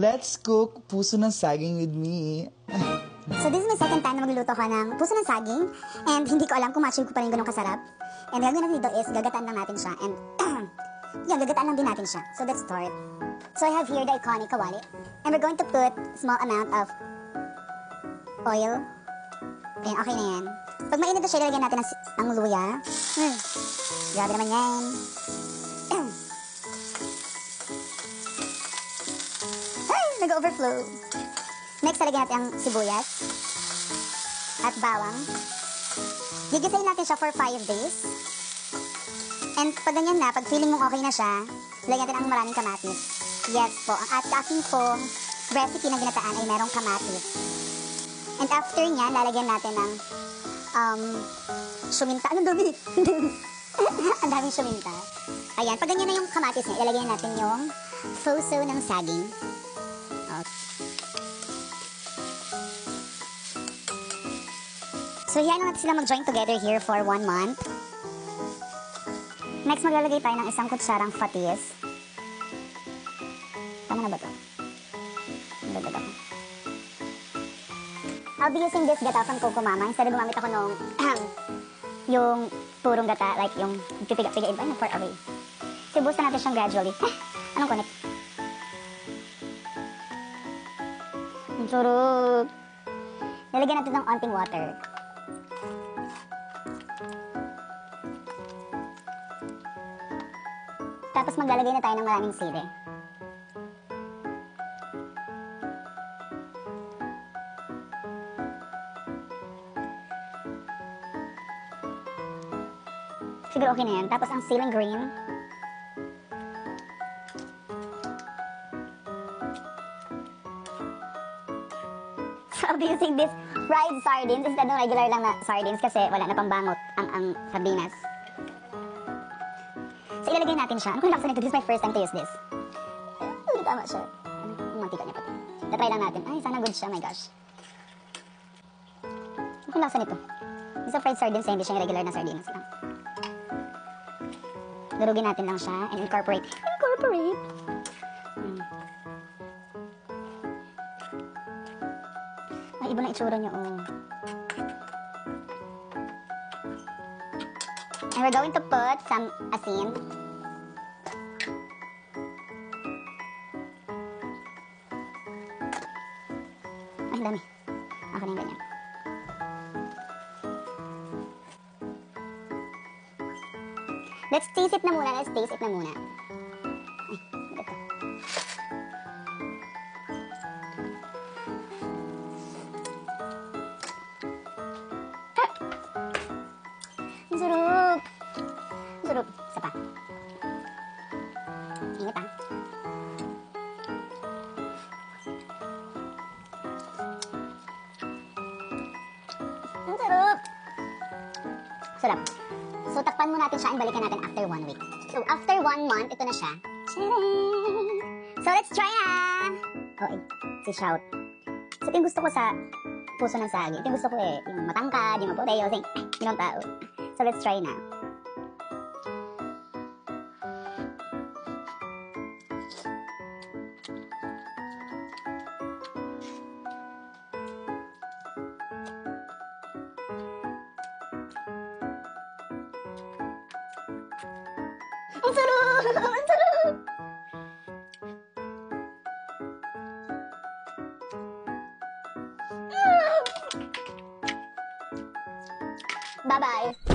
Let's cook puso ng saging with me. So this is my second time na magluluto ko ng puso ng saging. And hindi ko alam kung ma-achieve ko pa rin ganun kasarap. And gagawin natin dito is gagataan lang natin siya. And yan, gagataan lang din natin siya. So let's start. So I have here the iconic kawali. And we're going to put small amount of oil. Ayan, okay na yan. Pag mainit na siya, lalagyan natin ng luya. Grabe naman yan. Ay, nag-overflow. Next, lalagyan natin ang sibuyas at bawang. Gigisayin natin siya for 5 days. And pag ganyan na, pag feeling mong okay na siya, lagyan natin ang maraming kamatis. Yes po, ang aking pong recipe na ginataan ay merong kamatis. And after niya, lalagyan natin ng suminta. Anong dumi? Ang daming suminta. Ayan, pag ganyan na yung kamatis niya, ilalagyan natin yung puso ng saging. Okay. So, yan natin sila mag-join together here for 1 month. Next, maglalagay tayo ng isang kutsarang patis. Tama na ba ito? Nagdagdag ako. I'll be using this gata from Coco Mama. Instead of gumamit ako nung yung purong gata, like yung pipiga-pigain pa, far away. So, busan natin siyang gradually. Anong connect? Ang surog! Nalagyan natin ng onting water. Tapos maglalagay na tayo ng maraming sili. Siguro okay na yan. Tapos ang ceiling green. So I'll be using this fried sardines instead ng regular lang na sardines kasi wala na pambangot ang sardinas. So ilalagay natin siya. Ano kung laksa nito? This is my first time to use this. Hindi tama siya. Mantika niya pati. Tatry lang natin. Ay, sana good siya. My gosh. Ano kung laksa nito? This is fried sardines hindi siya yung regular na sardines lang. Durugin natin lang siya and incorporate. Ay, iba na itsura niya, oh. And we're going to put some asin. Ay, dami. Okay na yung ganyan. Let's taste it na muna. Ay, ito. Ang sarap. Ang sarap. Isa pa. Ingat ah. Ang sarap. Sarap. So, takpan mo natin siya and balikan natin after 1 week. So, after 1 month, ito na siya. So, let's try ah! Oh, si Shout. So, ito yung gusto ko sa puso ng saging. Ito yung gusto ko eh. Yung matangkad, yung mapureo, yung tao. So, let's try na. Ang sarap! Ang sarap! Bye-bye!